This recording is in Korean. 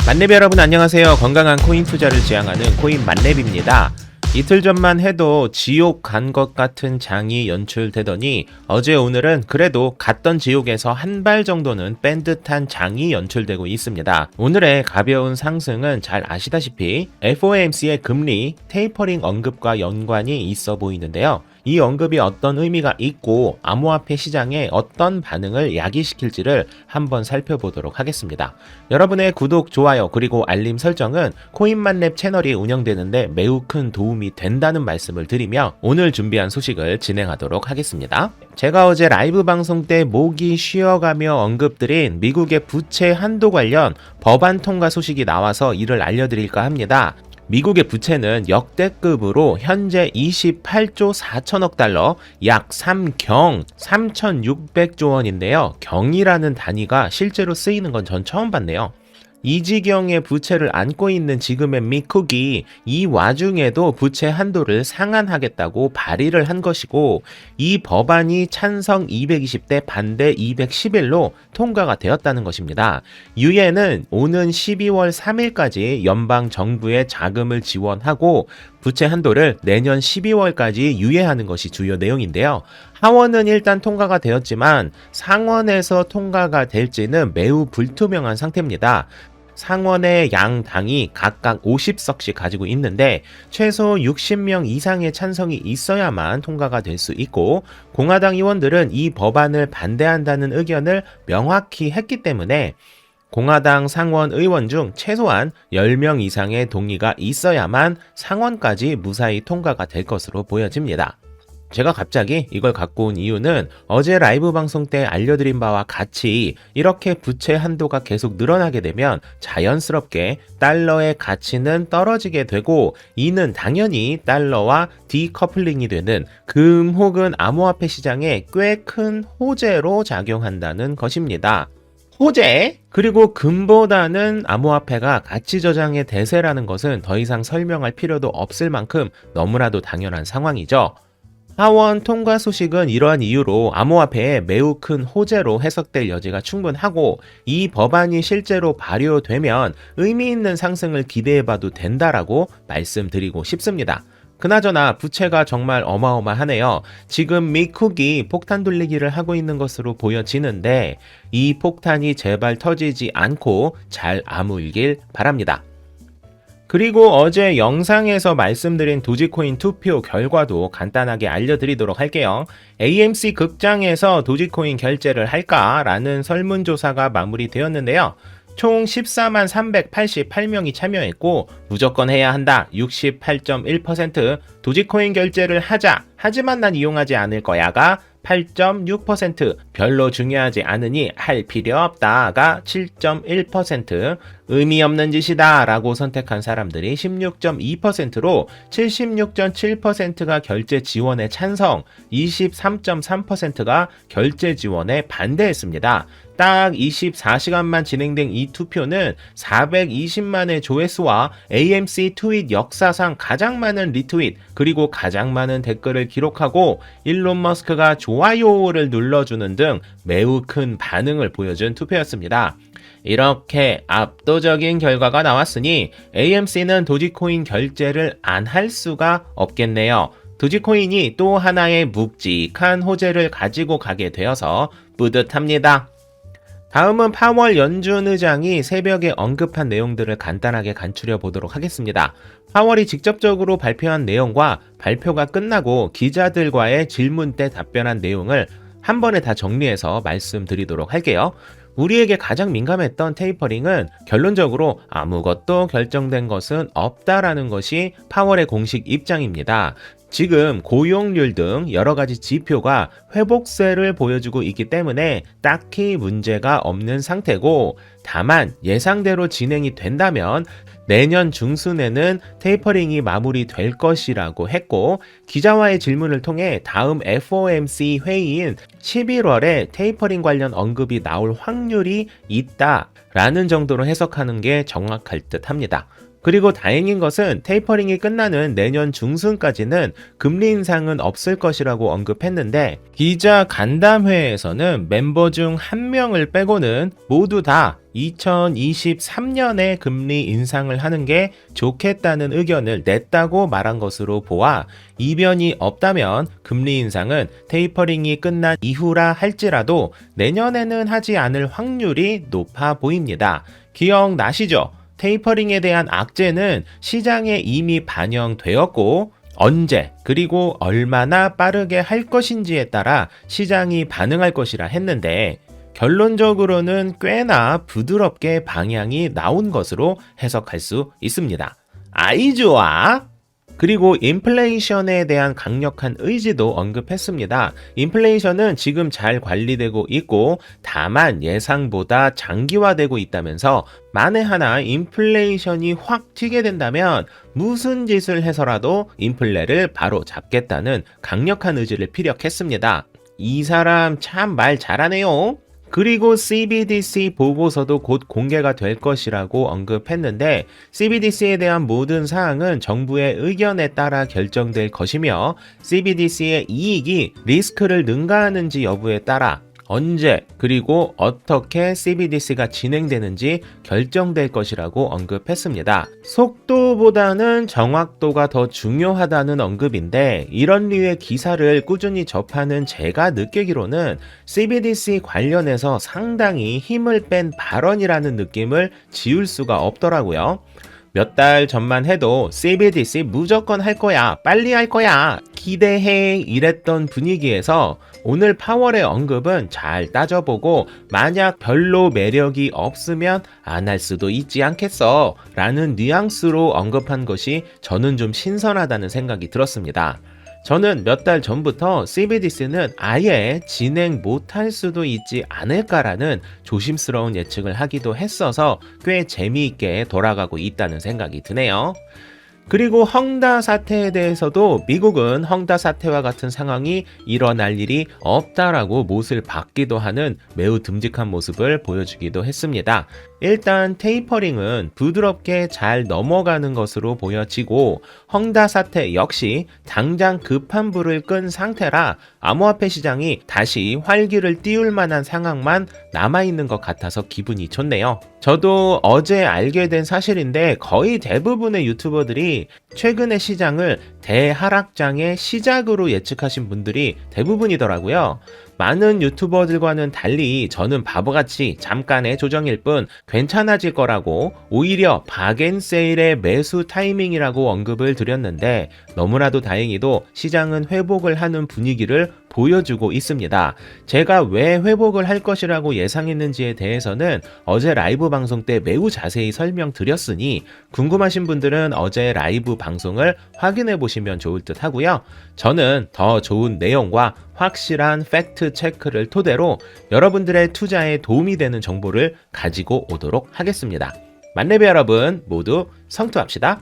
만렙 여러분 안녕하세요. 건강한 코인 투자를 지향하는 코인 만렙입니다. 이틀 전만 해도 지옥 간 것 같은 장이 연출되더니 어제 오늘은 그래도 갔던 지옥에서 한 발 정도는 뺀 듯한 장이 연출되고 있습니다. 오늘의 가벼운 상승은 잘 아시다시피 FOMC의 금리 테이퍼링 언급과 연관이 있어 보이는데요. 이 언급이 어떤 의미가 있고 암호화폐 시장에 어떤 반응을 야기시킬지를 한번 살펴보도록 하겠습니다. 여러분의 구독, 좋아요, 그리고 알림 설정은 코인만렙 채널이 운영되는데 매우 큰 도움이 된다는 말씀을 드리며 오늘 준비한 소식을 진행하도록 하겠습니다. 제가 어제 라이브 방송 때 목이 쉬어가며 언급드린 미국의 부채 한도 관련 법안 통과 소식이 나와서 이를 알려드릴까 합니다. 미국의 부채는 역대급으로 현재 28조 4천억 달러, 약 3,600조 원인데요. 경이라는 단위가 실제로 쓰이는 건 전 처음 봤네요. 이 지경의 부채를 안고 있는 지금의 미국이 이 와중에도 부채 한도를 상한하겠다고 발의를 한 것이고, 이 법안이 찬성 220대 반대 211로 통과가 되었다는 것입니다. 유엔은 오는 12월 3일까지 연방 정부에 자금을 지원하고 부채 한도를 내년 12월까지 유예하는 것이 주요 내용인데요. 하원은 일단 통과가 되었지만 상원에서 통과가 될지는 매우 불투명한 상태입니다. 상원의 양 당이 각각 50석씩 가지고 있는데 최소 60명 이상의 찬성이 있어야만 통과가 될 수 있고, 공화당 의원들은 이 법안을 반대한다는 의견을 명확히 했기 때문에 공화당 상원 의원 중 최소한 10명 이상의 동의가 있어야만 상원까지 무사히 통과가 될 것으로 보여집니다. 제가 갑자기 이걸 갖고 온 이유는 어제 라이브 방송 때 알려드린 바와 같이 이렇게 부채 한도가 계속 늘어나게 되면 자연스럽게 달러의 가치는 떨어지게 되고, 이는 당연히 달러와 디커플링이 되는 금 혹은 암호화폐 시장에 꽤 큰 호재로 작용한다는 것입니다. 호재? 그리고 금보다는 암호화폐가 가치 저장의 대세라는 것은 더 이상 설명할 필요도 없을 만큼 너무나도 당연한 상황이죠. 하원 통과 소식은 이러한 이유로 암호화폐에 매우 큰 호재로 해석될 여지가 충분하고, 이 법안이 실제로 발효되면 의미 있는 상승을 기대해봐도 된다라고 말씀드리고 싶습니다. 그나저나 부채가 정말 어마어마하네요. 지금 미국이 폭탄 돌리기를 하고 있는 것으로 보여지는데 이 폭탄이 제발 터지지 않고 잘 아물길 바랍니다. 그리고 어제 영상에서 말씀드린 도지코인 투표 결과도 간단하게 알려드리도록 할게요. AMC 극장에서 도지코인 결제를 할까라는 설문조사가 마무리되었는데요. 총 14만 388명이 참여했고 무조건 해야 한다 68.1%, 도지코인 결제를 하자 하지만 난 이용하지 않을 거야가 8.6%, 별로 중요하지 않으니 할 필요 없다가 7.1%, 의미 없는 짓이다 라고 선택한 사람들이 16.2%로 76.7%가 결제 지원에 찬성, 23.3%가 결제 지원에 반대했습니다. 딱 24시간만 진행된 이 투표는 420만의 조회수와 AMC 트윗 역사상 가장 많은 리트윗 그리고 가장 많은 댓글을 기록하고 일론 머스크가 좋아요를 눌러주는 등 매우 큰 반응을 보여준 투표였습니다. 이렇게 압도적인 결과가 나왔으니 AMC는 도지코인 결제를 안 할 수가 없겠네요. 도지코인이 또 하나의 묵직한 호재를 가지고 가게 되어서 뿌듯합니다. 다음은 파월 연준 의장이 새벽에 언급한 내용들을 간단하게 간추려 보도록 하겠습니다. 파월이 직접적으로 발표한 내용과 발표가 끝나고 기자들과의 질문 때 답변한 내용을 한 번에 다 정리해서 말씀드리도록 할게요. 우리에게 가장 민감했던 테이퍼링은 결론적으로 아무것도 결정된 것은 없다라는 것이 파월의 공식 입장입니다. 지금 고용률 등 여러 가지 지표가 회복세를 보여주고 있기 때문에 딱히 문제가 없는 상태고, 다만 예상대로 진행이 된다면 내년 중순에는 테이퍼링이 마무리될 것이라고 했고, 기자와의 질문을 통해 다음 FOMC 회의인 11월에 테이퍼링 관련 언급이 나올 확률이 있다라는 정도로 해석하는 게 정확할 듯 합니다. 그리고 다행인 것은 테이퍼링이 끝나는 내년 중순까지는 금리 인상은 없을 것이라고 언급했는데, 기자 간담회에서는 멤버 중 한 명을 빼고는 모두 다 2023년에 금리 인상을 하는 게 좋겠다는 의견을 냈다고 말한 것으로 보아, 이변이 없다면 금리 인상은 테이퍼링이 끝난 이후라 할지라도 내년에는 하지 않을 확률이 높아 보입니다. 기억나시죠? 테이퍼링에 대한 악재는 시장에 이미 반영되었고, 언제 그리고 얼마나 빠르게 할 것인지에 따라 시장이 반응할 것이라 했는데, 결론적으로는 꽤나 부드럽게 방향이 나온 것으로 해석할 수 있습니다. 아이 좋아! 그리고 인플레이션에 대한 강력한 의지도 언급했습니다. 인플레이션은 지금 잘 관리되고 있고, 다만 예상보다 장기화되고 있다면서 만에 하나 인플레이션이 확 튀게 된다면 무슨 짓을 해서라도 인플레를 바로 잡겠다는 강력한 의지를 피력했습니다. 이 사람 참 말 잘하네요. 그리고 CBDC 보고서도 곧 공개가 될 것이라고 언급했는데, CBDC에 대한 모든 사항은 정부의 의견에 따라 결정될 것이며, CBDC의 이익이 리스크를 능가하는지 여부에 따라 언제 그리고 어떻게 CBDC가 진행되는지 결정될 것이라고 언급했습니다. 속도보다는 정확도가 더 중요하다는 언급인데, 이런 류의 기사를 꾸준히 접하는 제가 느끼기로는 CBDC 관련해서 상당히 힘을 뺀 발언이라는 느낌을 지울 수가 없더라고요. 몇 달 전만 해도 CBDC 무조건 할 거야, 빨리 할 거야, 기대해 이랬던 분위기에서 오늘 파월의 언급은 잘 따져보고 만약 별로 매력이 없으면 안 할 수도 있지 않겠어 라는 뉘앙스로 언급한 것이 저는 좀 신선하다는 생각이 들었습니다. 저는 몇 달 전부터 CBDC는 아예 진행 못할 수도 있지 않을까라는 조심스러운 예측을 하기도 했어서 꽤 재미있게 돌아가고 있다는 생각이 드네요. 그리고 헝다 사태에 대해서도 미국은 헝다 사태와 같은 상황이 일어날 일이 없다라고 못을 박기도 하는 매우 듬직한 모습을 보여주기도 했습니다. 일단 테이퍼링은 부드럽게 잘 넘어가는 것으로 보여지고, 헝다 사태 역시 당장 급한 불을 끈 상태라 암호화폐 시장이 다시 활기를 띄울 만한 상황만 남아있는 것 같아서 기분이 좋네요. 저도 어제 알게 된 사실인데, 거의 대부분의 유튜버들이 최근의 시장을 대하락장의 시작으로 예측하신 분들이 대부분이더라고요. 많은 유튜버들과는 달리 저는 바보같이 잠깐의 조정일 뿐 괜찮아질 거라고, 오히려 박앤세일의 매수 타이밍이라고 언급을 드렸는데, 너무나도 다행히도 시장은 회복을 하는 분위기를 보여주고 있습니다. 제가 왜 회복을 할 것이라고 예상했는지에 대해서는 어제 라이브 방송 때 매우 자세히 설명드렸으니 궁금하신 분들은 어제 라이브 방송을 확인해 보시면 좋을 듯 하고요. 저는 더 좋은 내용과 확실한 팩트 체크를 토대로 여러분들의 투자에 도움이 되는 정보를 가지고 오도록 하겠습니다. 만렙 여러분 모두 성투합시다.